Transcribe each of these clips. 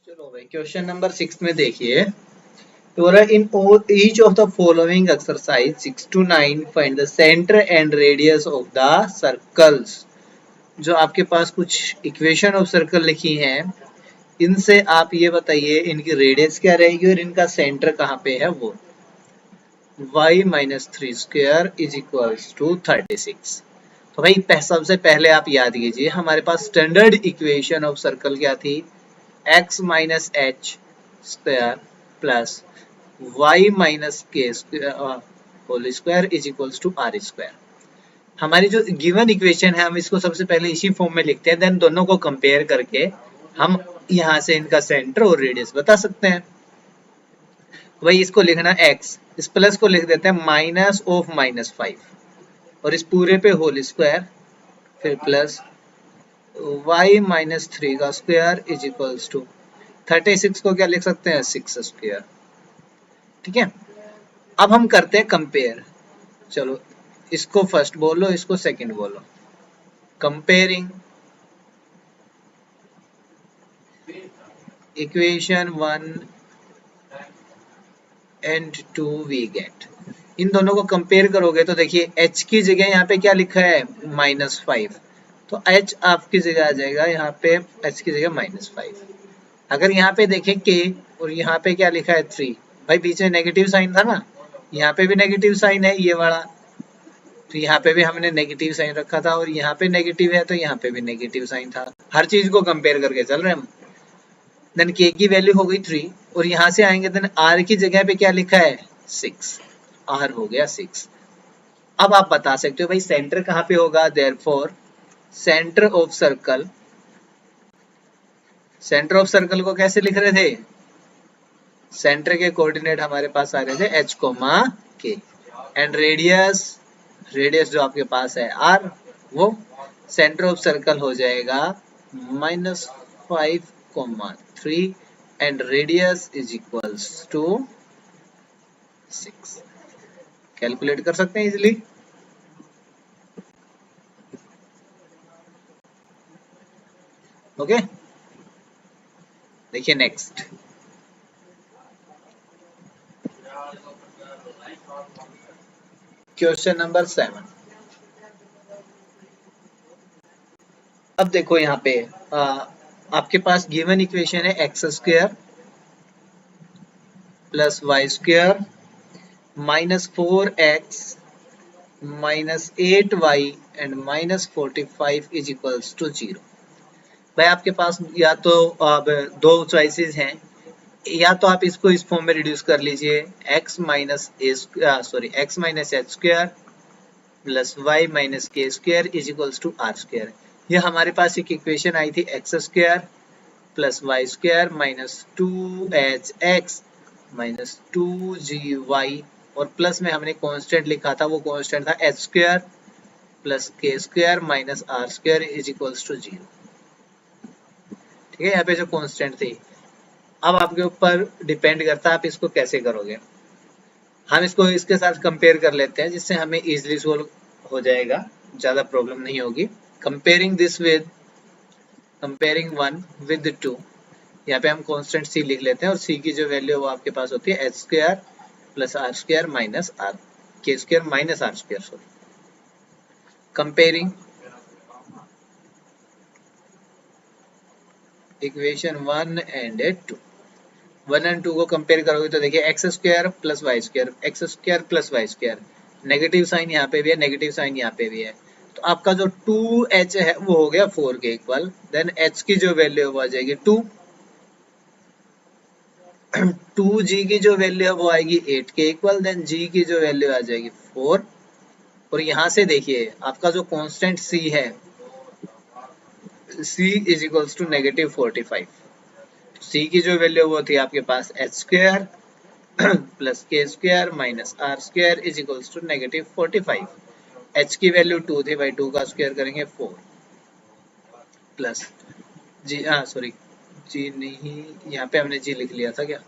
चलो भाई question number 6 में देखिए। इन each of the following exercise 6 to 9 find the center and radius of the circles। जो आपके पास कुछ इक्वेशन ऑफ सर्कल लिखी हैं, इनसे आप ये बताइए इनकी रेडियस क्या रहेगी और इनका सेंटर कहाँ पे है। वो y minus three square is equals to 36। तो भाई सबसे पहले आप याद कीजिए हमारे पास स्टैंडर्ड इक्वेशन ऑफ सर्कल क्या थी, x minus h square plus y minus k whole square is equals to r square. हमारी जो गिवन इक्वेशन है हम इसको सबसे पहले इसी फॉर्म में लिखते हैं, देन दोनों को कंपेयर करके हम यहाँ से इनका सेंटर और रेडियस बता सकते हैं। वही इसको लिखना x, इस प्लस को लिख देते हैं माइनस ऑफ माइनस 5 और इस पूरे पे होल स्क्वायर, फिर प्लस y माइनस थ्री का स्क्वायर इज इक्वल्स टू 36 को क्या लिख सकते हैं 6 स्क्वायर। ठीक है, अब हम करते हैं कंपेयर। चलो इसको फर्स्ट बोलो, इसको सेकंड बोलो। Comparing equation 1 and 2 we get. इन दोनों को कंपेयर करोगे तो देखिए h की जगह यहाँ पे क्या लिखा है -5, तो h आपकी जगह आ जाएगा यहाँ पे h की जगह -5। अगर यहाँ पे देखें k और यहाँ पे क्या लिखा है 3, भाई बीच में नेगेटिव साइन था ना, यहाँ पे भी नेगेटिव साइन है ये वाला, तो यहाँ पे भी हमने नेगेटिव साइन रखा था और यहाँ पे नेगेटिव है तो यहाँ पे भी नेगेटिव साइन था। हर चीज को कंपेयर करके चल रहे हैं हम। देन k की वैल्यू हो गई 3 और यहाँ से आएंगे देन r की जगह पे क्या लिखा है 6, r हो गया 6। अब आप बता सकते हो भाई सेंटर कहाँ पे होगा, therefore centre of circle, centre of circle को कैसे लिख रहे थे, सेंटर के कोऑर्डिनेट हमारे पास आ रहे थे h comma k and radius, radius जो आपके पास है r, वो सेंटर ऑफ सर्कल हो जाएगा -5,3 and radius is equals to 6। Calculate कर सकते हैं इजिली। ओके, देखिए नेक्स्ट क्वेश्चन नंबर 7। अब देखो यहाँ पे आपके पास गिवन इक्वेशन है x square plus y square -4x -8y and -45 is equals to 0। भाई आपके पास या तो अब दो चॉइसेस हैं, या तो आप इसको इस फॉर्म में रिड्यूस कर लीजिए x minus x minus h square plus y minus k square is equals to r square. ये हमारे पास एक इक्वेशन आई थी x square plus y square minus 2hx minus 2gy और प्लस में हमने कांस्टेंट लिखा था, वो कांस्टेंट था h square plus k square minus r square is equals to 0। ठीक है, यहाँ पे जो कांस्टेंट थी, अब आपके ऊपर डिपेंड करता है आप इसको कैसे करोगे। हम इसको इसके साथ कंपेयर कर लेते हैं जिससे हमें इजीली सोल्व हो जाएगा, ज्यादा प्रॉब्लम नहीं होगी। Comparing this with comparing 1 with 2, यहाँ पे हम कांस्टेंट c लिख लेते हैं और c की जो वैल्यू है वो आपके पास होती है h square plus r square minus r k square minus r square. Sorry, comparing equation 1 and 2, 1 and 2 को कंपेयर करोगे तो देखिए x square plus y square, x square plus y square, negative sign यहाँ पे भी है, नेगेटिव साइन यहाँ पे भी है, तो आपका जो 2h है वो हो गया 4 के इक्वल। देन h की जो वैल्यू है वो आ जाएगी 2, 2g की जो वैल्यू है वो आएगी 8 के इक्वल, देन g की जो वैल्यू आ जाएगी 4 और यहाँ से देखिए आपका जो कांस्टेंट c है c is equals to -45। c की जो वैल्यू वो थी आपके पास h square plus k square minus r square is equals to -45। h की वैल्यू 2 थी भाई, 2 का स्क्वायर करेंगे 4 प्लस जी, हाँ सॉरी जी नहीं, यहाँ पे हमने जी लिख लिया था क्या,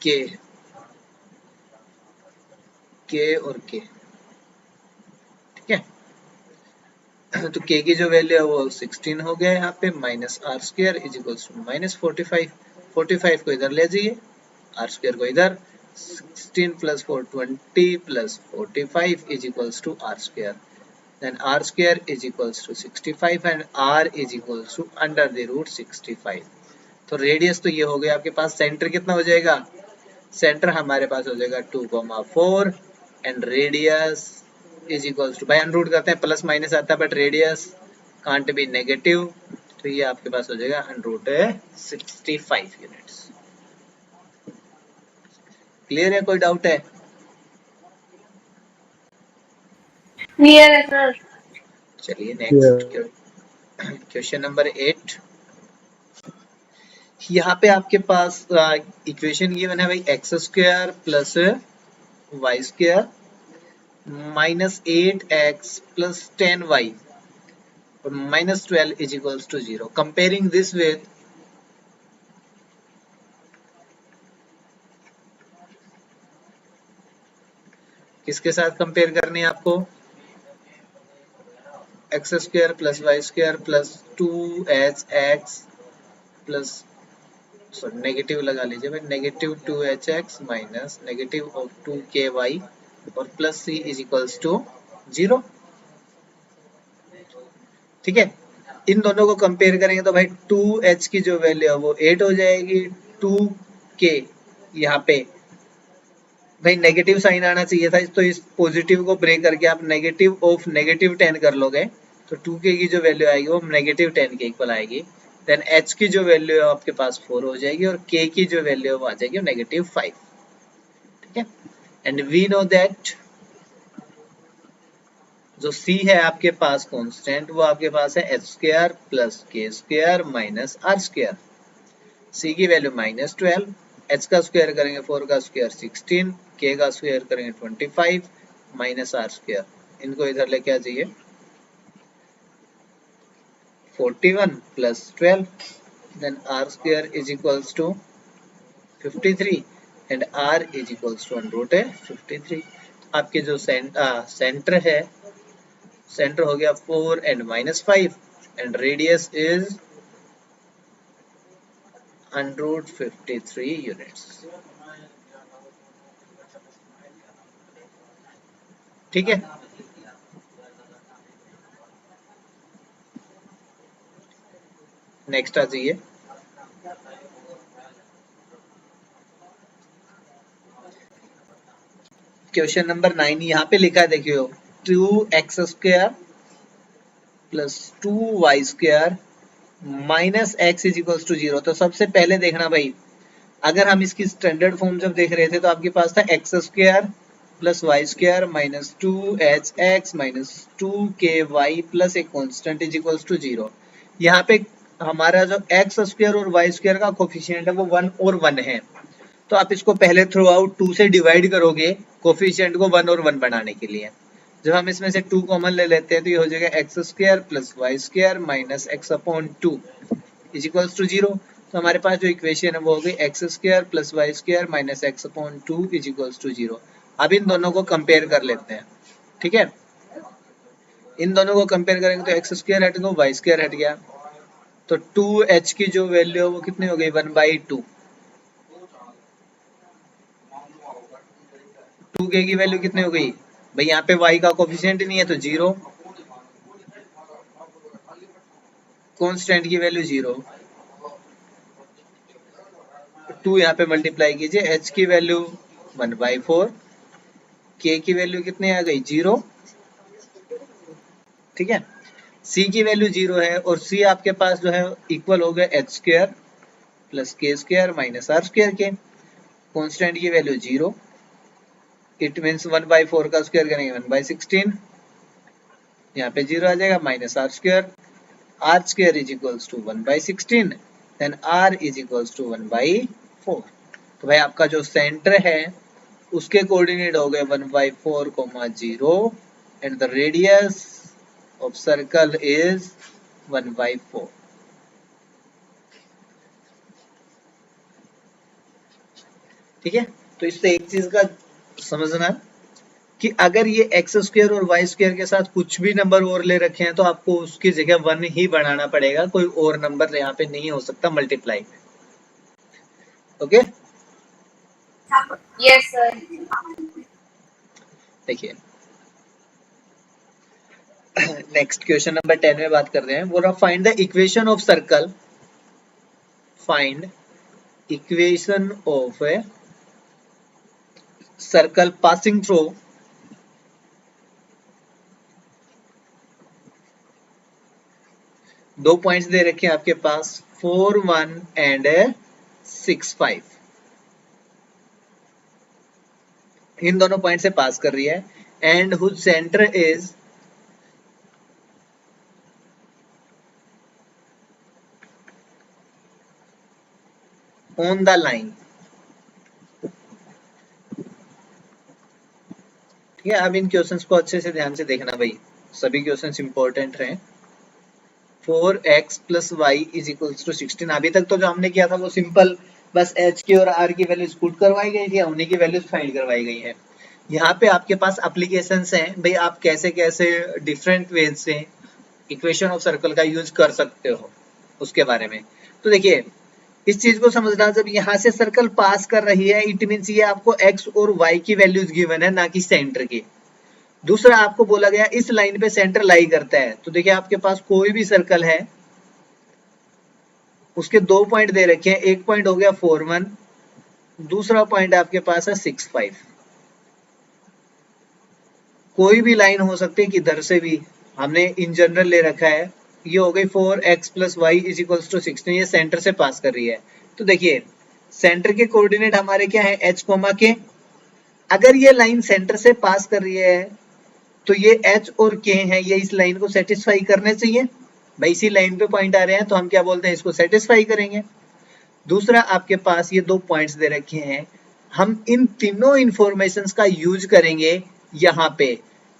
के के और के। ठीक है, तो k की जो वैल्यू है वो 16 हो गया यहाँ पे, minus r square is equals to minus 45। 45 को इधर ले जाइए, आर स्क्र को इधर, 16 plus 4 20 plus 45 is equals to r square. then r square is equals to 65 and r is equals to under the root 65। तो रेडियस तो ये हो गया आपके पास, सेंटर कितना हो जाएगा, सेंटर हमारे पास हो जाएगा 2,4 and radius is equals to, भाई अनरूट करते हैं प्लस माइनस आता है but radius can't be negative, तो ये आपके पास हो जाएगा अनरूट 65 यूनिट्स। क्लियर है, कोई डाउट है? क्लियर है सर। चलिए नेक्स्ट क्वेश्चन नंबर 8। यहाँ पे आपके पास इक्वेशन गिवन है भाई, x square plus y square minus 8x plus 10y और minus 12 is equals to 0। Comparing this with, किसके साथ कंपेयर करनी है आपको, x square plus y square plus 2hx plus, sorry negative लगा लीजिए भाई, negative 2hx minus negative of 2ky और plus c is equals to 0। ठीक है, इन दोनों को कंपेयर करेंगे तो भाई 2h की जो वैल्यू है वो 8 हो जाएगी, 2k यहाँ पे भाई नेगेटिव साइन आना चाहिए था, तो इस पॉजिटिव को ब्रेक करके आप नेगेटिव ऑफ नेगेटिव 10 कर लोगे तो 2k की जो वैल्यू आएगी वो नेगेटिव 10 के इक्वल आएगी। देन h की जो वैल्यू है आपके पास 4 हो जाएगी और k की जो वैल्यू है वो आ जाएगी नेगेटिव 5। ठीक है, एंड वी नो दैट जो c है आपके पास कांस्टेंट, वो आपके पास है h square plus k square minus r square. c की वैल्यू माइनस 12, h का स्क्वायर करेंगे 4 का स्क्वायर 16, k का स्क्वायर करेंगे 25 माइनस r स्क्वायर, इनको इधर लेके आ जाइए, 41 plus 12, then r square is equals to 53 and r is equals to root 53। आपके जो सेंटर है, सेंटर हो गया 4 and minus 5 and radius is root 53 units. ठीक है, नेक्स्ट आ जाइए। क्वेश्चन नंबर 9 यहाँ पे लिखा है, देखियो 2x square plus 2y square minus x is equals to 0। तो सबसे पहले देखना भाई, अगर हम इसकी स्टैंडर्ड फॉर्म जब देख रहे थे तो आपके पास था x square plus y square minus 2hx minus 2ky plus एक कॉन्स्टेंट इज इक्वल्स टू 0। यहाँ पे हमारा जो एक्स स्क्वायर और वाई स्क्वायर का कोफिशिएंट है वो 1 और 1 है, तो आप इसको पहले थ्रू आउट 2 से डिवाइड करोगे कोफिशिएंट को 1 और 1 बनाने के लिए। जब हम इसमें से 2 कॉमन ले लेते हैं तो ये हो जाएगा x square plus y square minus x upon 2 is equals to 0। तो हमारे पास जो इक्वेशन है वो हो गई x square plus y square minus x upon 2 is equals to 0। अब इन दोनों को कंपेयर कर लेते हैं। ठीक है, इन दोनों को कंपेयर करेंगे तो एक्स स्क्वायर हट गया, वाई स्क्वायर हट गया, तो 2h की जो वैल्यू है वो कितनी हो गई 1/2। 2k की वैल्यू कितनी हो गई भाई, यहाँ पे y का कोफिशिएंट नहीं है तो 0, कांस्टेंट की वैल्यू 0, 2 यहाँ पे मल्टीप्लाई कीजिए, h की वैल्यू 1/4, k की वैल्यू कितनी आ गई 0। ठीक है, c की वैल्यू 0 है और c आपके पास जो है इक्वल हो गया h square plus k square minus r square के, कांस्टेंट की वैल्यू 0, इट मीन्स 1/4 का स्क्वायर करेंगे 1/16, यहाँ पे 0 आ जाएगा minus r square, r square is equals to 1/16, then r is equals to 1/4। तो भाई आपका जो सेंटर है उसके कोऑर्डिनेट हो गए 1/4, 0 and the radius of circle is 1/4। ठीक है, तो इससे एक चीज का समझना कि अगर ये एक्स स्क्वायर और वाई स्क्वायर के साथ कुछ भी नंबर और ले रखे हैं तो आपको उसकी जगह 1 ही बढ़ाना पड़ेगा, कोई और नंबर यहाँ पे नहीं हो सकता मल्टीप्लाई में। Okay, Yes, sir. देखिए नेक्स्ट क्वेश्चन नंबर 10 में बात कर रहे हैं। बोला find the equation of circle, find equation of a circle passing through दो पॉइंट्स दे रखे हैं आपके पास 4, 1 एंड 6, 5। इन दोनों पॉइंट से पास कर रही है and whose centre is on the line. ठीक है, अब इन क्वेश्चंस को अच्छे से ध्यान से देखना भाई, सभी क्वेश्चंस इंपॉर्टेंट हैं। 4x plus y is equals to 16। अभी तक तो जो हमने किया था वो सिंपल बस h की और r की वैल्यूज पुट करवाई गई थी, उन्हीं की वैल्यूज फाइंड करवाई गई है। यहाँ पे आपके पास एप्लीकेशंस हैं भाई, आप कैसे कैसे डिफरेंट वेज से इक्वेशन ऑफ सर्कल का यूज कर सकते हो उसके बारे में। तो देखिए इस चीज को समझना, जब यहाँ से सर्कल पास कर रही है इट मींस ये आपको x और y की वैल्यूज गिवन है, ना कि सेंटर की। दूसरा आपको बोला गया इस लाइन पे सेंटर लाई करता है, तो देखिए आपके पास कोई भी सर्कल है उसके दो पॉइंट दे रखे हैं, एक पॉइंट हो गया 4, 1, दूसरा पॉइंट आपके पास है 6, 5। कोई भी लाइन हो सकती है किधर से भी, हमने इन जनरल ले रखा है। ये हो गई 4x plus y is equals to 16, ये सेंटर से पास कर रही है। तो देखिए सेंटर के कोऑर्डिनेट हमारे क्या है, h कोमा के। अगर ये लाइन सेंटर से पास कर रही है तो ये h और k है, ये इस लाइन को सेटिस्फाई करने चाहिए भाई, इसी लाइन पे पॉइंट आ रहे हैं तो हम क्या बोलते हैं, इसको सेटिस्फाई करेंगे। दूसरा आपके पास ये दो पॉइंट्स दे रखे हैं, हम इन तीनों इंफॉर्मेशंस का यूज करेंगे यहाँ पे।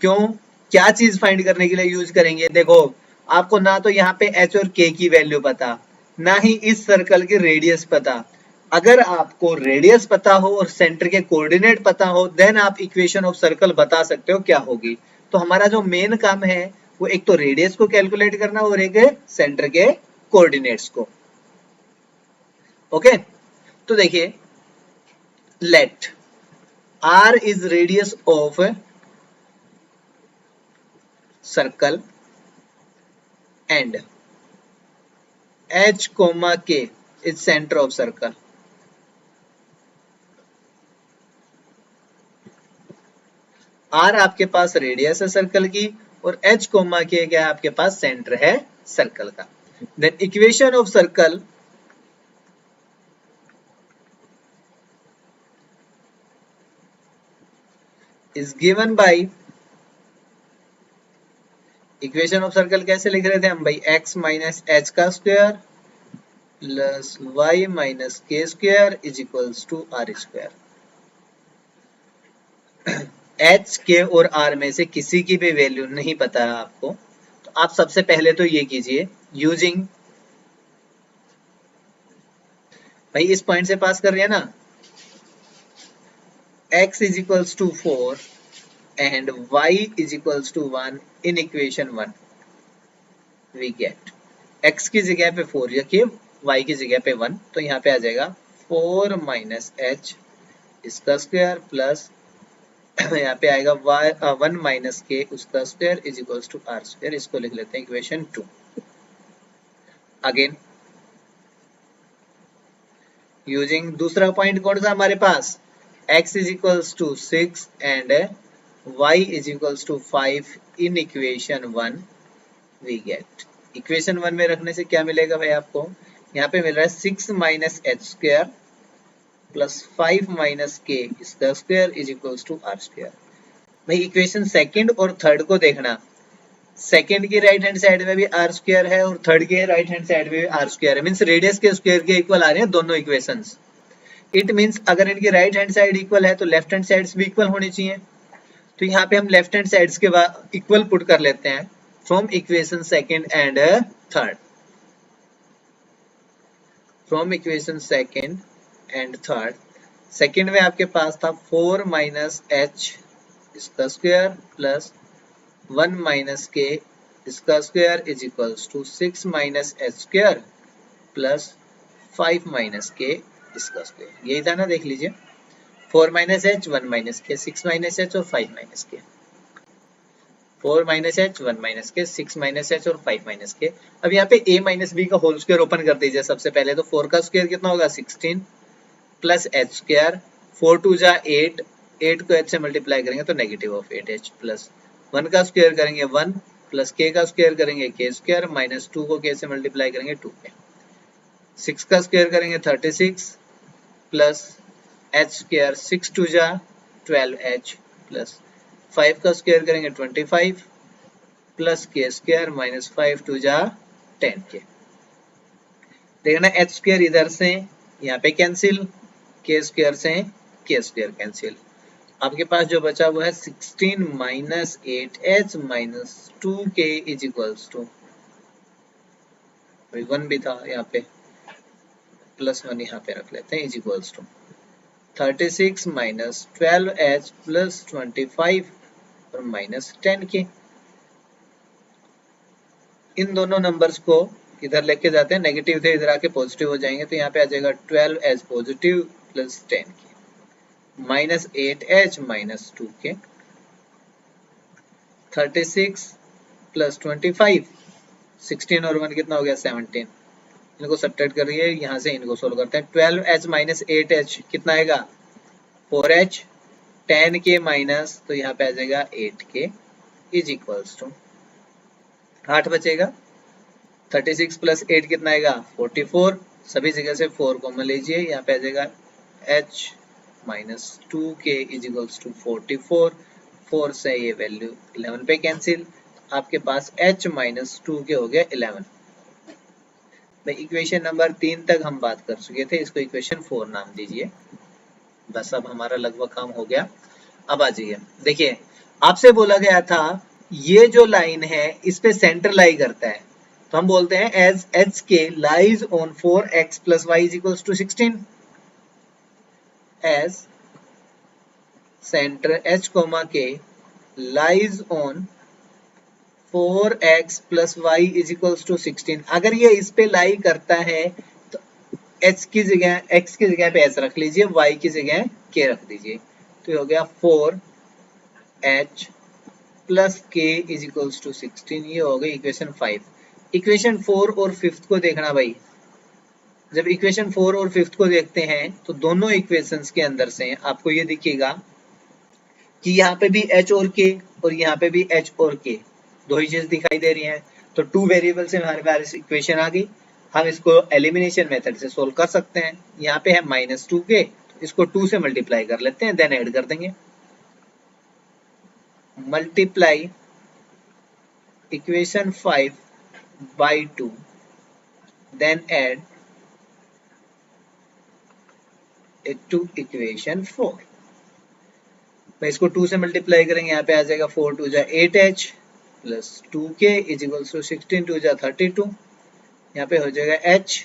क्यों, क्या चीज फाइंड करने के लिए यूज करेंगे, देखो आपको ना तो यहाँ पे h और k की वैल्यू पता, ना ही इस सर्कल की रेडियस पता। अगर आपको रेडियस पता हो और सेंटर के कोऑर्डिनेट पता हो देन आप इक्वेशन ऑफ सर्कल बता सकते हो क्या होगी। तो हमारा जो मेन काम है वो एक तो रेडियस को कैलकुलेट करना और एक सेंटर के कोऑर्डिनेट्स को। ओके, तो देखिए late r is radius of circle and h comma k is center of circle। r आपके पास रेडियस है सर्कल की और h कोमा के क्या है आपके पास सेंटर है सर्कल का। Then equation of circle is given by, equation of circle कैसे लिख रहे थे हम भाई, x माइनस एच का square plus y minus k square is equals to r square. h के और r में से किसी की भी वैल्यू नहीं पता है आपको, तो आप सबसे पहले तो ये कीजिए यूजिंग, भाई इस पॉइंट से पास कर रहे हैं ना, x is equals to 4 and y is equals to 1 in equation 1 we get x की जगह पे 4 रखिए, y की जगह पे 1, तो यहाँ पे आ जाएगा 4 माइनस एच इसका स्क्वायर प्लस यहाँ पे आएगा 1 माइनस के उसका square is equals to r square. इसको लिख लेते हैं इक्वेशन 2। अगेन यूजिंग दूसरा पॉइंट कौन सा हमारे पास, x is equals to 6 and y is equals to 5 in equation 1 we get। Equation 1 में रखने से क्या मिलेगा भाई आपको, यहाँ पे मिल रहा है 6 minus h square plus 5 minus k इसका square is equals to r square. भाई इक्वेशन सेकंड और थर्ड को देखना, सेकंड की राइट हैंड साइड में भी आर स्क्वायर है और थर्ड के राइट हैंड साइड में भी आर स्क्वायर है, मींस रेडियस के स्क्वायर के इक्वल आ रहे हैं दोनों इक्वेशंस। इट मींस अगर इनकी राइट हैंड साइड इक्वल है तो लेफ्ट हैंड साइड्स भी इक्वल होनी चाहिए। तो यहाँ पे हम लेफ्ट हैंड साइड्स के बाद इक्वल पुट कर लेते हैं from equation second and third. From equation second and third, second में आपके पास था 4 माइनस एच इसका स्क्वायर प्लस 1 माइनस के इसका square is equals to 6 minus h square plus 5 minus k इसका स्क्वायर। यही था ना, देख लीजिए 4 माइनस एच 1 माइनस के 6 माइनस एच और 5 माइनस के 4 माइनस एच 1 माइनस के 6 माइनस एच और 5 माइनस के। अब यहाँ पे a माइनस बी का होल स्क्वायर ओपन कर दीजिए सबसे पहले। तो 4 का स्क्वायर कितना होगा 16 प्लस एच स्क्वायर 4 टू जा 8, 8 को h से मल्टीप्लाई करेंगे तो नेगेटिव ऑफ 8h प्लस 1 का स्क्वायर करेंगे 1 प्लस k का स्क्वायर करेंगे k स्क्वायर माइनस 2 को k से मल्टीप्लाई करेंगे 2k। 6 का स्क्वायर करेंगे 36 प्लस h स्क्वायर 6 टू जा 12h प्लस 5 का स्क्वायर करेंगे 25 प्लस k स्क्वायर माइनस 5 टू जा 10k। देखना h स्क्वायर इधर से यहाँ पे कैंसिल, k स्क्वायर से k स्क्वायर कैंसिल। आपके पास जो बचा वो है 16 minus 8h minus 2k is equals to 1 भी था यहाँ पे, प्लस 1 यहाँ पे रख लेते हैं is equals to 36 minus 12h plus 25 और माइनस 10k। इन दोनों नंबर्स को इधर लेके जाते हैं, नेगेटिव थे इधर आके पॉजिटिव हो जाएंगे, तो यहाँ पे आ जाएगा 12h positive plus 10k minus 8h minus 2k 36 plus 25 16 और 1 कितना हो गया 17। इनको सब्ट्रैक्ट करिए, यहाँ से इनको सोल्व करते हैं। 12h माइनस 8h कितना आएगा 4h 10k माइनस तो यहाँ पे आ जाएगा 8k इज इक्वल्स टू 8 बचेगा 36 प्लस 8 कितना आएगा 44, सभी जगह से 4 कॉमन लीजिए, यहाँ पे आ जाएगा h minus 2k is equals to 44, 4 से ये वैल्यू 11 पे कैंसिल, आपके पास h माइनस 2k हो गया 11। भाई इक्वेशन नंबर 3 तक हम बात कर चुके थे, इसको इक्वेशन 4 नाम दीजिए। बस अब हमारा लगभग काम हो गया। अब आ जाइए, देखिए आपसे बोला गया था ये जो लाइन है इस पे सेंटर लाई करता है, तो हम बोलते हैं as h k lies on 4x plus y is equals to 16, as centre h comma k lies on 4x plus y is equals to 16। अगर ये इस पे लाई करता है तो h की जगह x की जगह पे s रख लीजिए, y की जगह k रख दीजिए, तो ये हो गया 4h plus k is equals to 16। ये हो गई इक्वेशन 5। इक्वेशन 4 और 5 को देखना भाई, जब इक्वेशन 4 और 5 को देखते हैं तो दोनों इक्वेशंस के अंदर से आपको ये दिखेगा कि यहाँ पे भी h और k और यहाँ पे भी h और k दो ही चीज दिखाई दे रही हैं। तो 2 वेरिएबल से हमारे पास इक्वेशन आ गई, हम इसको एलिमिनेशन मेथड से सोल्व कर सकते हैं। यहाँ पे है माइनस 2k, इसको 2 से मल्टीप्लाई कर लेते हैं, देन ऐड कर देंगे। Multiply equation 5 by 2, then add it to equation 4। मैं इसको 2 से मल्टीप्लाई करेंगे, यहाँ पे आ जाएगा 4 टू जा 8h plus 2k is equals to 16 टू जा 32, यहाँ पे हो जाएगा h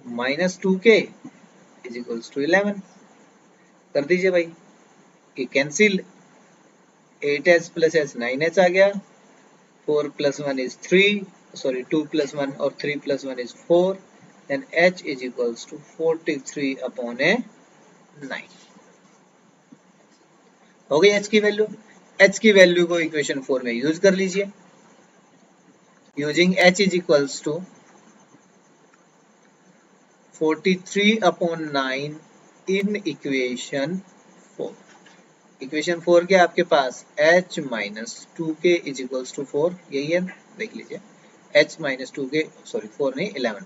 minus 2k is equals to 11। कर दीजिए भाई, ये cancel, 8h plus h 9h आ गया, 4 प्लस 1 इज 3, सॉरी 2 प्लस 1 और 3 plus 1 is 4, then h is equals to 43 upon a 9। हो गई h की वैल्यू। h की वैल्यू को इक्वेशन 4 में यूज कर लीजिए, using h is equals to 43 upon 9 in equation 4। Equation 4 के आपके पास h minus 2k is equals to 4, यही है, देख लीजिए h माइनस 2k, सॉरी 4 नहीं 11।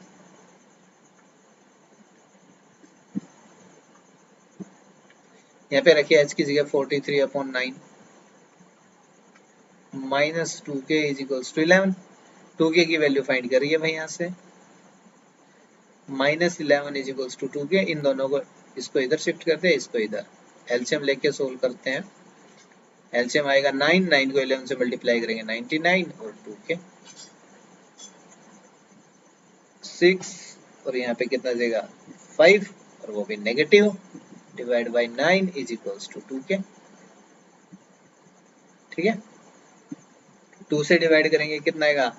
यहाँ पे रखिए h की जगह 43 upon 9 minus 2k is equals to 11। 2k की वैल्यू फाइंड करिए भाई, यहाँ से minus 11 is equals to 2k। इन दोनों को, इसको इधर शिफ्ट करते हैं, इसको इधर, एलसीएम लेके सोल्व करते हैं। एलसीएम आएगा 9, 9 को 11 से मल्टीप्लाई करेंगे 99 और 2k 6 और यहाँ पे कितना देगा 5 और वो भी negative, divide by 9 is equals to 2k। ठीक है, 2 से डिवाइड करेंगे कितना आएगा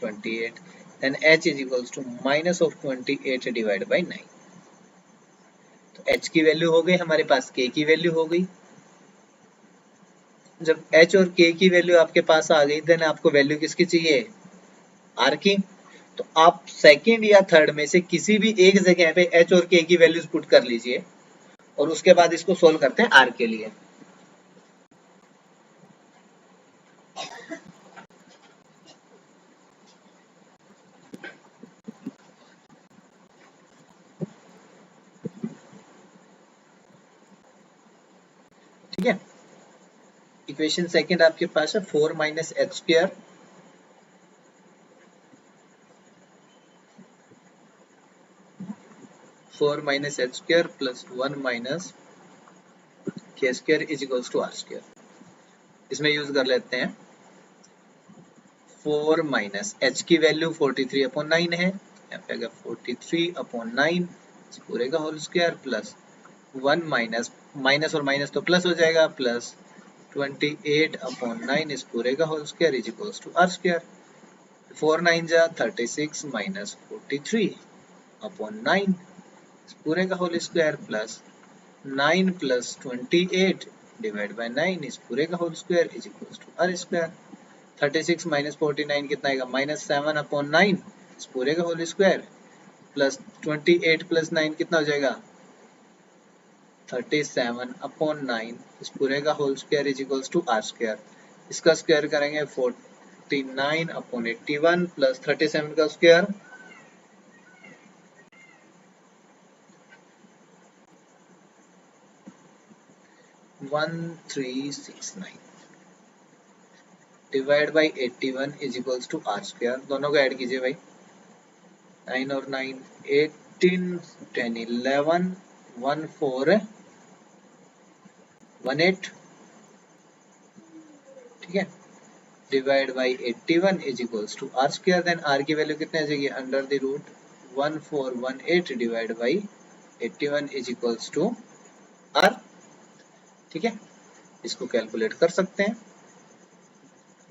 28, then h is equals to minus of 28 divide by 9। तो h की वैल्यू हो गई हमारे पास, k की वैल्यू हो गई। जब h और k की वैल्यू आपके पास आ गई, देन आपको वैल्यू किसकी चाहिए, r की। तो आप सेकंड या थर्ड में से किसी भी एक जगह पे h और k की वैल्यूज पुट कर लीजिए और उसके बाद इसको सोल्व करते हैं r के लिए। ठीक है, इक्वेशन सेकंड आपके पास है 4 minus h square 4 minus h square plus 1 minus k square is equals to r square. इसमें यूज कर लेते हैं 4 माइनस एच की वैल्यू 43 अपॉन 9 है, यहाँ पे अगर 43 अपॉन 9 पूरे का whole square plus 1 minus minus और माइनस तो प्लस हो जाएगा प्लस 28 अपॉन 9 इस पूरे का whole square is equals to r square. 4 9 जा 36 माइनस 43 अपॉन 9 इस पूरे का whole square plus 9 plus 28 divide by 9 इस पूरे का whole square is equals to r square. 36 minus 49 कितना आएगा माइनस 7 अपॉन 9 इस पूरे का होल स्क्वायर प्लस 28 प्लस 9 कितना हो जाएगा 37 अपॉन 9 इस पूरे का whole square is equals to r square. इसका स्क्वायर करेंगे 49 अपॉन 81 प्लस 37 का square 1369 divide by 81 is equals to r square. दोनों को ऐड कीजिए भाई, 9 और 9 18 10 11 1 4 1 8, ठीक है, divide by 81 is equals to r square. Then r की वैल्यू कितने आ जाएगी under the root 1418 divide by 81 is equals to r. ठीक है, इसको कैलकुलेट कर सकते हैं।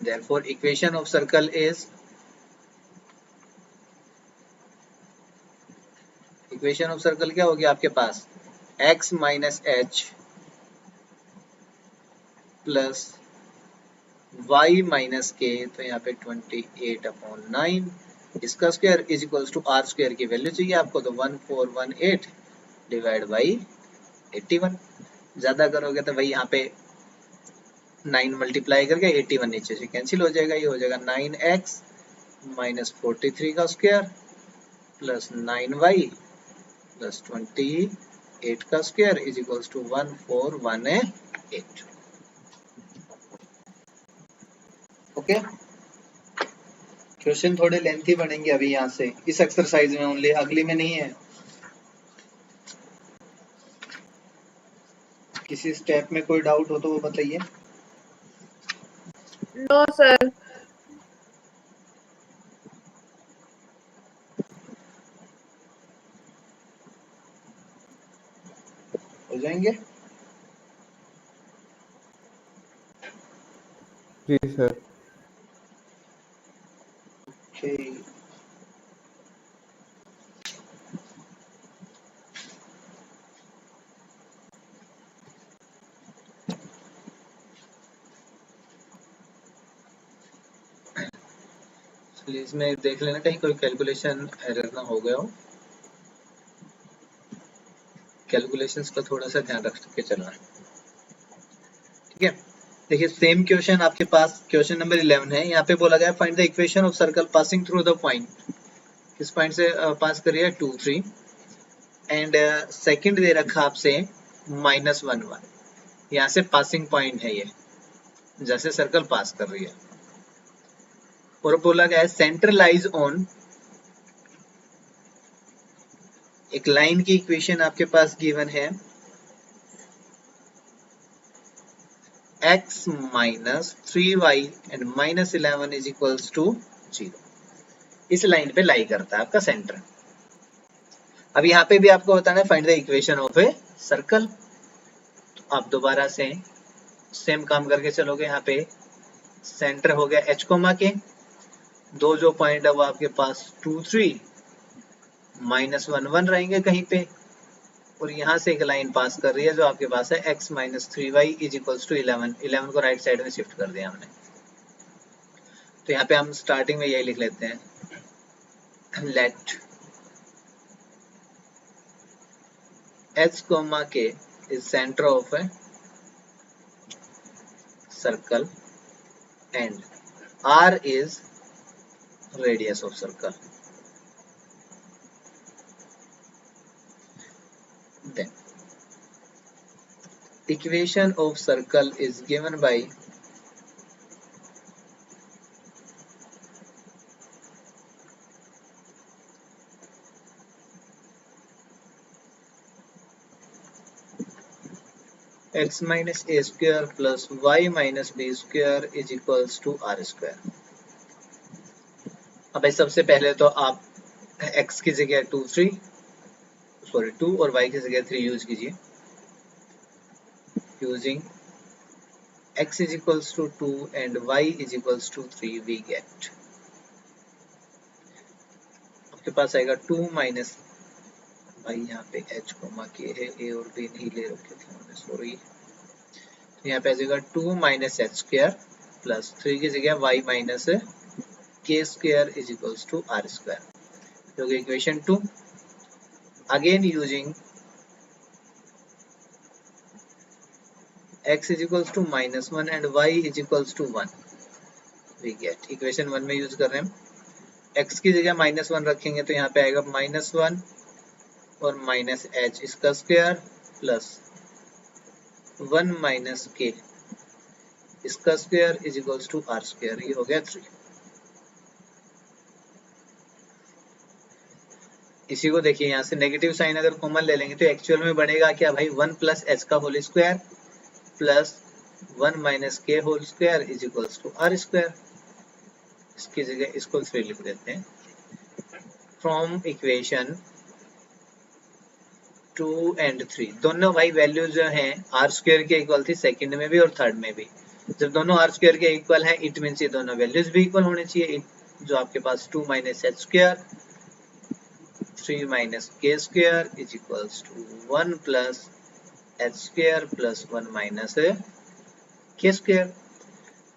Therefore equation of circle is equation of circle क्या होगी आपके पास x minus h plus y minus k, तो यहाँ पे 28 अपॉन 9 इसका square is equals to r square की वैल्यू चाहिए आपको, तो 1418 डिवाइड बाई 81। ज्यादा करोगे तो भाई यहाँ पे 9 मल्टीप्लाई करके 81 नीचे से कैंसिल हो जाएगा, ये हो जाएगा 9x माइनस 43 का स्क्वायर प्लस 9y प्लस 28 का square is equals to 1418। Okay, question थोड़े लेंथी बनेंगे अभी यहाँ से इस एक्सरसाइज में ओनली, अगली में नहीं है। किसी स्टेप में कोई डाउट हो तो वो बताइए। No sir. हो जाएंगे। जी सर। ओके, चलिए इसमें देख लेना कहीं कोई कैलकुलेशन एरर ना हो गया हो। कैलकुलेशंस का थोड़ा सा ध्यान रख के चलना है। ठीक है, देखिए सेम क्वेश्चन आपके पास क्वेश्चन नंबर 11 है। यहाँ पे बोला गया find the equation of circle passing through the point. किस पॉइंट से पास करिए 2 3 एंड सेकंड दे रखा आपसे -1 1। यहाँ से पासिंग पॉइंट है ये, जैसे सर्कल पास कर रही है। और बोला गया है सेंटर लाइज ऑन, एक लाइन की इक्वेशन आपके पास गिवन है x minus 3y and minus 11 is equals to 0। इस लाइन पे लाई करता है आपका सेंटर। अब यहाँ पे भी आपको बताना है find the equation of a circle. तो आप दोबारा से सेम काम करके चलोगे। यहाँ पे सेंटर हो गया h कोमा के, दो जो पॉइंट है वो आपके पास 2 3 -1 1 रहेंगे कहीं पे, और यहाँ से एक लाइन पास कर रही है जो आपके पास है x minus 3y is equals to 11। 11 को राइट साइड में शिफ्ट कर दिया हमने। तो यहाँ पे हम स्टार्टिंग में यही लिख लेते हैं, let h comma k is center of a circle and r is radius of circle. Then equation of circle is given by x minus a square plus y minus b square is equals to r square. अब भाई सबसे पहले तो आप x की जगह 2 और y की जगह 3 यूज कीजिए। Using x is equals to 2 and y is equals to 3 we get, आपके पास आएगा 2 माइनस, भाई यहाँ पे h कोमा k है, a और b नहीं ले रखे थे हमने, सॉरी। तो यहाँ पे आ जाएगा 2 माइनस एच स्क्वायर प्लस 3 की जगह y minus k square is equals to r square, जो कि equation 2। Again using x is equals to -1 and y is equals to 1 we get, equation 1 में यूज कर रहे हैं। x की जगह -1 रखेंगे तो यहाँ पे आएगा -1 और माइनस h इसका स्क्वायर प्लस 1 माइनस k इसका square is equals to r square, ये हो गया 3। इसी को देखिए यहाँ से नेगेटिव साइन अगर कॉमन ले लेंगे तो एक्चुअल में बनेगा क्या भाई, 1 प्लस एच का whole square plus 1 minus k whole square is equals to r square. इसकी जगह इसको 3 लिख देते हैं। फ्रॉम इक्वेशन 2 एंड 3 दोनों भाई वैल्यू जो हैं आर स्क्वायर के इक्वल थी सेकंड में भी और थर्ड में भी। जब दोनों आर स्क्वायर के इक्वल हैं इट मींस ये दोनों वैल्यूज भी इक्वल होने चाहिए। जो आपके पास 2 minus h square 3 minus k square is equals to 1 plus h square plus 1 minus k square.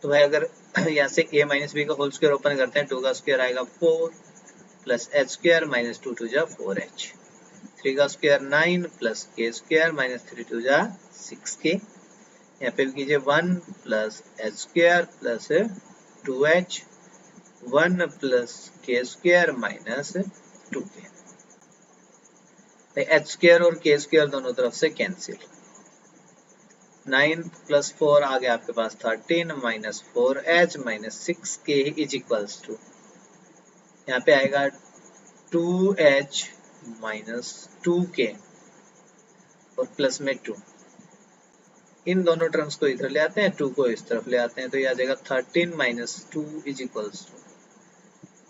तो भाई अगर यहाँ से a माइनस बी का होल स्क्वायर ओपन करते हैं, 2 का स्क्वायर आएगा 4 प्लस एच स्क्वायर माइनस 2 2 जा 4h, 3 का square 9 plus k square minus 3 2 जा 6k। यहाँ पे भी कीजिए 1 plus h square plus 2h, 1 plus k square minus 2k। H square और के स्क्वायर दोनों तरफ से कैंसिल, 9 प्लस 4 आ गया आपके पास 13 minus 4h minus 6k is equals to, यहाँ पे आएगा 2h माइनस 2k और प्लस में 2। इन दोनों टर्म्स को इधर ले आते हैं, 2 को इस तरफ ले आते हैं, तो ये आ जाएगा 13 minus 2 is equals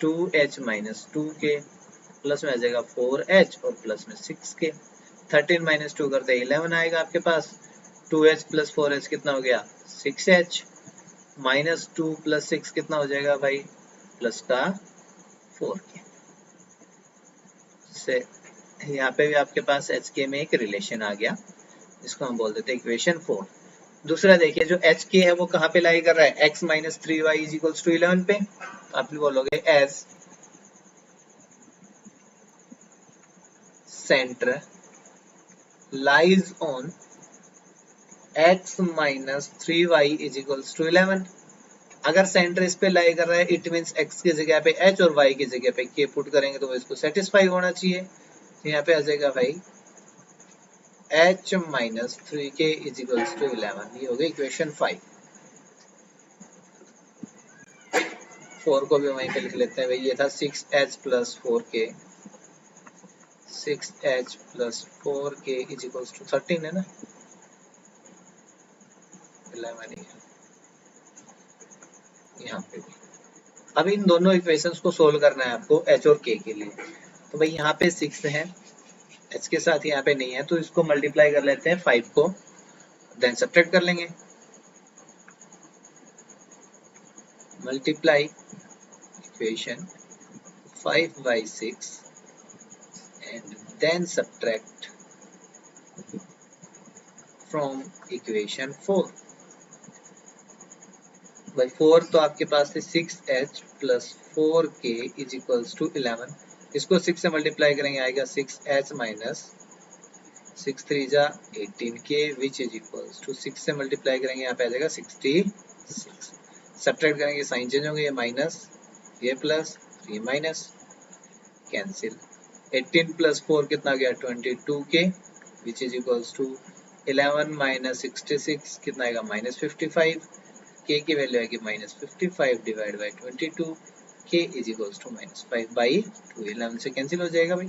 to 2h minus 2k, plus में आ जाएगा 4h और प्लस में 6k। 13 माइनस 2 करते 11 आएगा आपके पास, 2h प्लस 4h कितना हो गया 6h, माइनस 2 प्लस 6 कितना हो जाएगा भाई प्लस का 4k। से यहाँ पे भी आपके पास hk में एक रिलेशन आ गया, इसको हम बोल देते हैं इक्वेशन 4। दूसरा देखिए जो hk है वो कहाँ पे लाई कर रहा है, x minus 3y is equals to 11 पे। आप बोलोगे as center lies on x minus 3y is equals to 11। अगर सेंटर इस पे लाई कर रहा है इट मींस x की जगह पे h और y की जगह पे k पुट करेंगे तो इसको सेटिस्फाई होना चाहिए। तो यहाँ पे आ जाएगा भाई h minus 3k is equals to 11, ये हो गई इक्वेशन 5। 4 को भी वहीं पे लिख लेते हैं भाई, ये था 6h plus 4k, 6h plus 4k is equals to 13 है ना, 11 ही है यहाँ पे भी। अब इन दोनों इक्वेशंस को सोल्व करना है आपको h और k के लिए। तो भाई यहाँ पे 6 है, h के साथ यहाँ पे नहीं है, तो इसको मल्टीप्लाई कर लेते हैं 5 को, देन सब्ट्रैक्ट कर लेंगे। multiply equation 5 by 6 and then subtract from equation 4. by 4 तो आपके पास है 6h plus 4k is equals to 11. इसको 6 से मल्टीप्लाई करेंगे आएगा 6h minus 6 3 जा 18k which is equals to 6 से मल्टीप्लाई करेंगे यहाँ पे आ जाएगा 66. सब्ट्रैक्ट करेंगे साइन चेंज होंगे, ये माइनस ये प्लस ये माइनस कैंसिल. 18 प्लस 4 कितना गया 22k which is equals to 11 minus 66 कितना आएगा minus 55. k की वैल्यू आएगी -55 divide by 22. k is equals to -5 by 2. 11 से कैंसिल हो जाएगा भाई.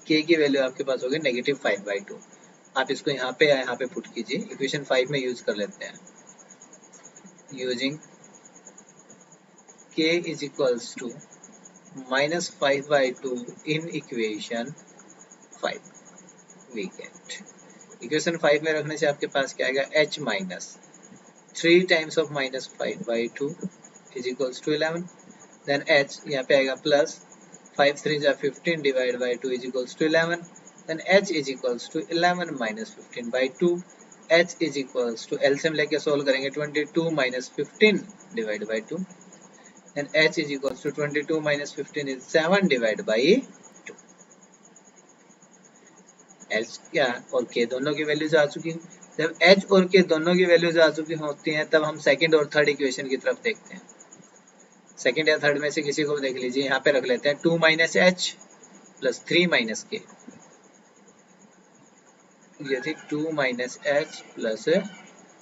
k की वैल्यू आपके पास होगी -5/2. आप इसको यहाँ पे पुट कीजिए, इक्वेशन 5 में यूज कर लेते हैं. Using k is equals to -5/2 in equation 5 we get. Equation 5 में रखने से आपके पास क्या आएगा h minus 3 times of -5/2 is equals to 11. Then h यहाँ पे आएगा प्लस 5 3 जा 15 divided by 2 is equals to 11. Then h is equals to 11 minus 15/2. h is equals to LCM लेके सोल्व करेंगे 22 minus 15 divided by 2. Then h is equals to 22 minus 15 is 7 divided by 2. h क्या और k दोनों की values आ चुकी हैं. जब h और k दोनों की वैल्यूज आ चुकी होती हैं तब हम सेकंड और थर्ड इक्वेशन की तरफ देखते हैं. सेकंड या थर्ड में से किसी को देख लीजिए. यहाँ पे रख लेते हैं 2 माइनस एच प्लस 3 माइनस के. ये थी 2 minus h plus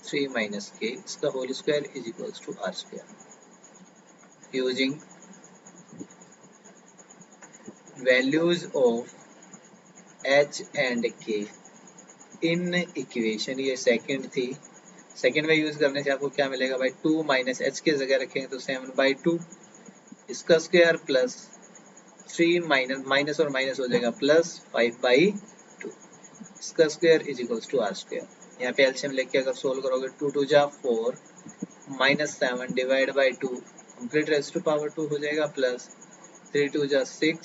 3 minus k. इसका whole square is equals to r square. Using values of h and k in equation, ये सेकंड थी. सेकंड में यूज करने से आपको क्या मिलेगा भाई 2 माइनस एच की जगह रखेंगे तो 7/2 इसका स्क्वायर प्लस 3 माइनस और माइनस हो जाएगा प्लस 5/2 इसका square is equals to r square. यहाँ पे एलसीएम लेके अगर सोल्व करोगे 2 2 जा 4 minus 7 divide by 2 complete raise to power 2 हो जाएगा प्लस 3 2 जा 6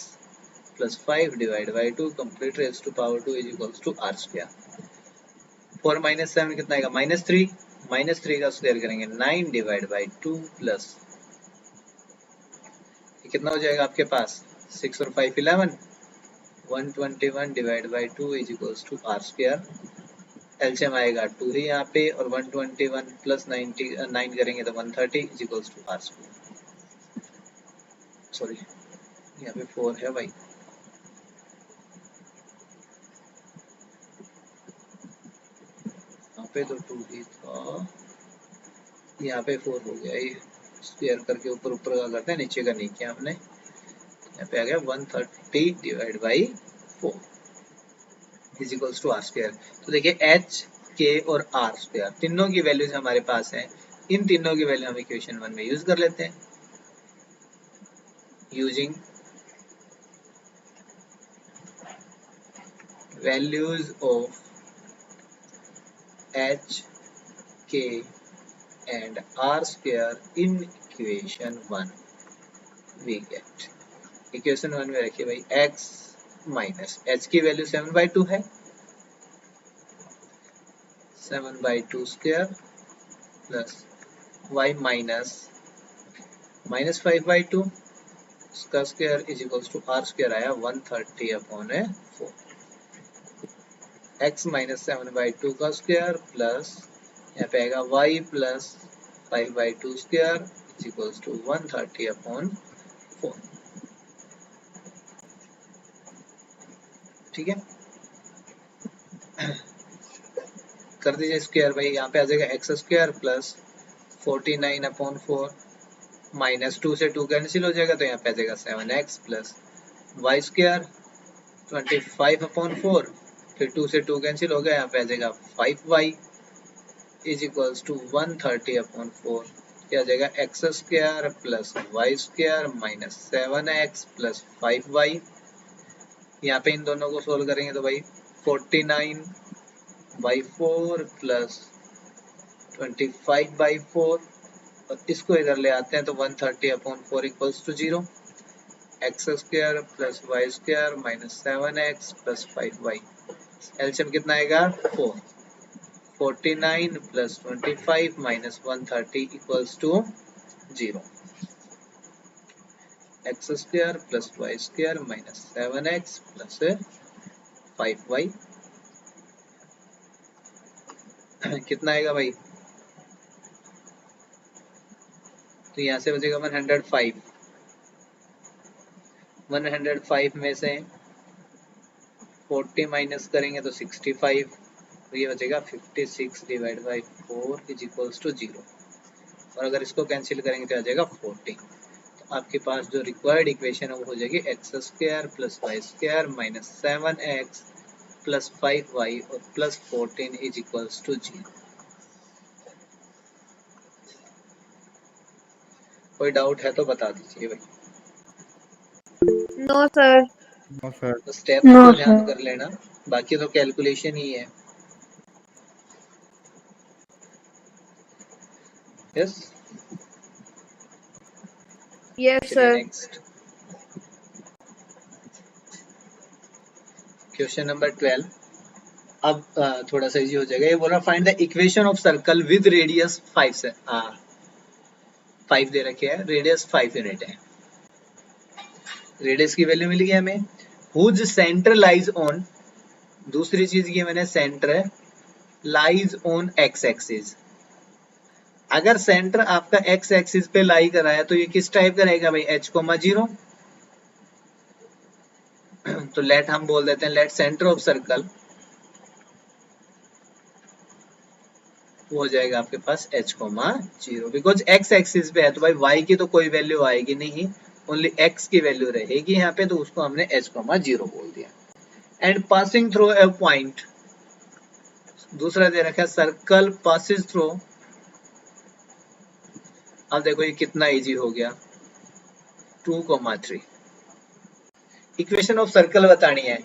plus 5 divide by 2 complete raise to power 2 is equals to r square. 4 minus 7 कितना आएगा -3 का स्क्वायर करेंगे 9 डिवाइड बाई 2 प्लस कितना हो जाएगा आपके पास 6 और 5 11 121 divide by 2 is equals to r square. LCM आएगा 2 ही यहाँ पे और 121 प्लस 9 करेंगे तो 130 is equals to r square. Sorry यहाँ पे 4 है भाई. पे तो 2 ही था, यहाँ पे 4 हो गया. ये स्क्वायर करके ऊपर का करते हैं, नीचे का नहीं किया हमने. यहाँ पे आ गया 130 divide by 4 is equals to r square. तो देखिए h k और आर स्क्वायर तीनों की वैल्यूज हमारे पास है. इन तीनों की वैल्यू हम इक्वेशन 1 में यूज कर लेते हैं. Using values of h k and r square in equation 1 we get. Equation 1 में रखिए भाई x माइनस h की वैल्यू 7/2 है 7/2 स्क्वायर प्लस y माइनस -5/2 इसका square is equals to r square आया 130/4. x माइनस 7/2 का स्क्वायर प्लस यहाँ पे आएगा y plus 5/2 square is equals to 130/4. ठीक है, कर दीजिए स्क्वायर भाई. यहाँ पे आ जाएगा x स्क्वायर प्लस 49/4 माइनस 2 से 2 कैंसिल हो जाएगा तो यहाँ पे आ जाएगा 7x प्लस y स्क्वायर 25/4 फिर 2 से 2 कैंसिल हो गया, यहाँ पे आ जाएगा 5y इज इक्वल्स टू 130/4. क्या आ जाएगा x square plus y square minus 7x plus 5y. यहाँ पे इन दोनों को सोल्व करेंगे तो भाई 49/4 प्लस 25/4 और इसको इधर ले आते हैं तो 130/4 equals to 0, x square plus y square minus 7x plus 5y। LCM कितना आएगा 4, 49 plus 25 minus 130 equals to 0, x square plus y square minus 7x plus 5y। कितना आएगा भाई, तो यहाँ से बचेगा 105, 105 में से 40 माइनस करेंगे तो 65, तो ये बचेगा 56 divide by 4 is equals to 0, और अगर इसको कैंसिल करेंगे तो आ जाएगा 40। तो आपके पास जो रिक्वायर्ड इक्वेशन है वो हो जाएगी x square plus y square minus 7x plus 5y और प्लस 14 इज इक्वल्स टू 0। कोई डाउट है तो बता दीजिए भाई। No sir. No sir. तो स्टेप्स को ध्यान कर लेना, बाकी तो कैलकुलेशन ही है। Yes yes sir. Next question number 12। अब थोड़ा सा इजी हो जाएगा। ये बोल रहा find the equation of circle with radius 5 से 5 दे रखे है, रेडियस 5 यूनिट है। रेडियस की वैल्यू मिल गई हमें, हुज सेंटर लाइज ऑन, दूसरी चीज की मैंने centre lies on x axis. अगर सेंटर आपका एक्स एक्सिस पे लाई कर रहा है तो ये किस टाइप का रहेगा भाई, h,0। तो लेट हम बोल देते हैं, लेट सेंटर ऑफ सर्कल वो हो जाएगा आपके पास h,0, बिकॉज x एक्सिस पे है तो भाई y की तो कोई वैल्यू आएगी नहीं, ओनली x की वैल्यू रहेगी यहाँ पे, तो उसको हमने h,0 बोल दिया। And passing through a point, दूसरा दे रखा है सर्कल पासिस थ्रू। अब देखो ये कितना इजी हो गया, 2,3। इक्वेशन ऑफ सर्कल बतानी है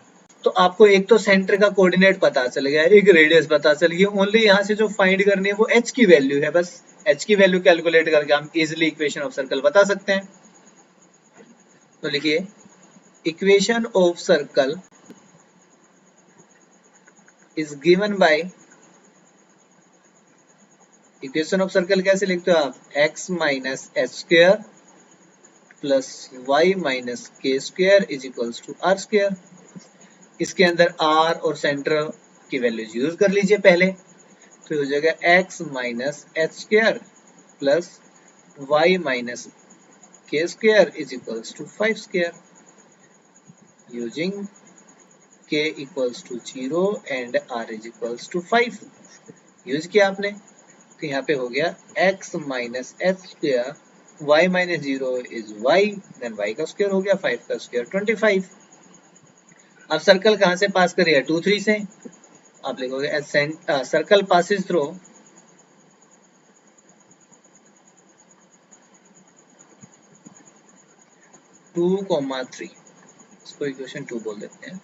तो आपको एक तो सेंटर का कोऑर्डिनेट पता चल गया, एक रेडियस पता चल गई, ओनली यहाँ से जो फाइंड करनी है वो h की वैल्यू है, बस h की वैल्यू कैलकुलेट करके हम इजिली इक्वेशन ऑफ सर्कल बता सकते हैं। तो लिखिए equation of circle is given by, equation of circle कैसे लिखते हो आप, x minus h square plus y minus k square is equals to r square. इसके अंदर r और सेंटर की वैल्यूज यूज कर लीजिए पहले, तो हो जाएगा x minus h square plus y minus k square is equals to 5 square, using k equals to 0 and r is equals to 5 use किया आपने, तो यहाँ पे हो गया x minus h square, y minus 0 is y, then y का square हो गया, 5 का स्क्वायर 25। अब सर्कल कहाँ से पास कर रही है, 2, 3 से, आप लिखोगे सर्कल पासिस थ्रू 2,3, इसको इक्वेशन 2 बोल देते हैं।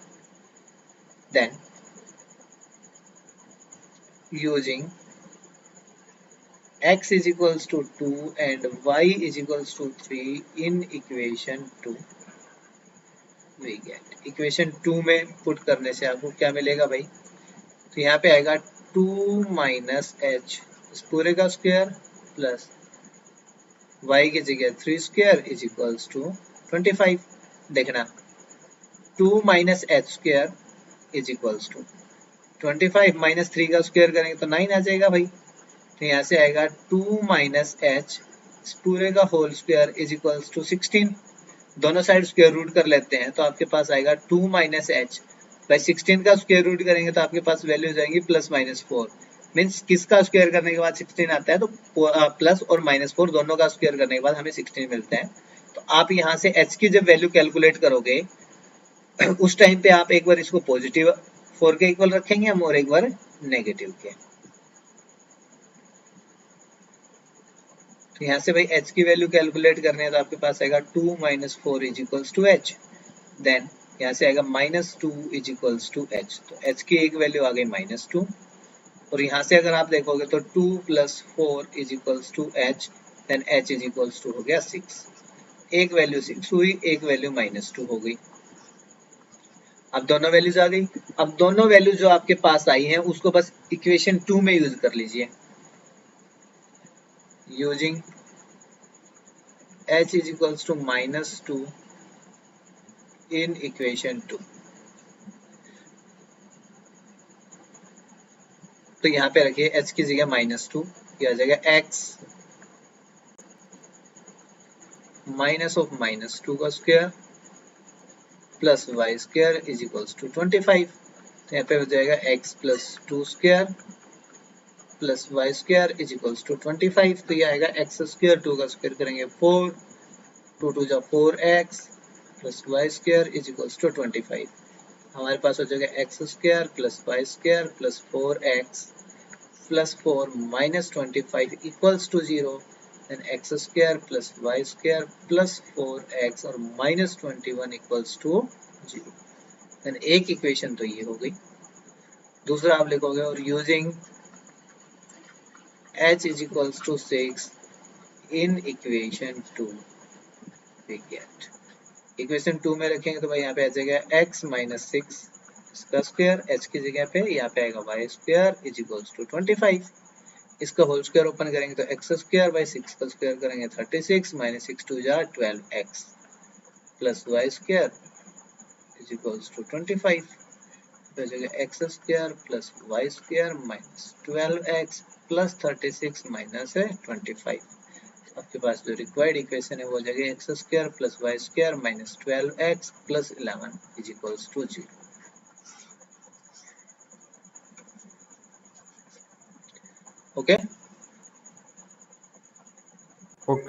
Then using x is equals to 2 and y is equals to 3 in equation 2, we get equation 2 में पुट करने से आपको क्या मिलेगा भाई, तो यहाँ पे आएगा 2 माइनस एच इस पूरे का स्क्वायर प्लस y की जगह 3 स्क्वायर इज इक्वल्स टू 25। देखना 2 minus h square is equals to 25 minus 3 का स्क्वायर करेंगे तो 9 आ जाएगा भाई, तो यहाँ से आएगा 2 माइनस एच पूरे का whole square is equals to 16। दोनों साइड स्क्वायर रूट कर लेते हैं तो आपके पास आएगा 2 माइनस एच बाई 16 का स्क्वायर रूट करेंगे तो आपके पास वैल्यू जाएंगी प्लस माइनस 4, मीन्स किसका स्क्वायर करने के बाद 16 आता है, तो प्लस और माइनस 4 दोनों का स्क्वायर करने के बाद हमें 16 मिलता है। तो आप यहाँ से h की जब वैल्यू कैलकुलेट करोगे उस टाइम पे आप एक बार इसको पॉजिटिव 4 के इक्वल रखेंगे हम और एक बार नेगेटिव के, तो यहाँ से भाई h की वैल्यू कैलकुलेट करनी है तो आपके पास आएगा 2 minus 4 is equals to h, then यहाँ से आएगा minus 2 is equals to h, तो h की एक वैल्यू आ गई -2, और यहाँ से अगर आप देखोगे तो 2 plus 4 is equals to h, then h is equals to हो गया 6। एक वैल्यू 6 हुई, एक वैल्यू -2 हो गई। अब दोनों वैल्यूज आ गई। अब दोनों वैल्यू जो आपके पास आई हैं उसको बस इक्वेशन 2 में यूज कर लीजिए। Using h is equals to -2 in equation 2, तो यहाँ पे रखिए h की जगह -2, यह आ जाएगा x माइनस ऑफ -2 का square plus y square is equals to 25। तो यहाँ पे हो जाएगा x plus 2 square plus y square is equals to 25। तो ये आएगा x स्क्वायर, 2 का स्क्वायर करेंगे 4, 2 2 जा 4x plus y square is equals to 25। हमारे पास हो जाएगा x square plus y square plus 4x plus 4 minus 25 equals to 0। Then x square plus y square plus 4x और माइनस 21 इक्वल्स टू 0। देन एक equation तो ये हो गई। दूसरा आप लिखोगे और using h is equals to 6 in equation 2 we get, equation 2 में रखेंगे तो भाई यहाँ पे आ जाएगा x माइनस 6 इसका स्क्वायर, h की जगह पे यहाँ पे आएगा y square is equals to 25। इसका होल स्क्वायर ओपन करेंगे तो x स्क्वायर बाई 6 का स्क्वायर करेंगे 36 माइनस 6 2 जा 12x plus y square is equals to 25। तो हो जाएगा x square plus y square minus 12x plus 36 minus 25। आपके पास जो रिक्वायर्ड इक्वेशन है वो हो जाएगा x square plus y square minus 12x plus 11 is equals to 0। Okay okay.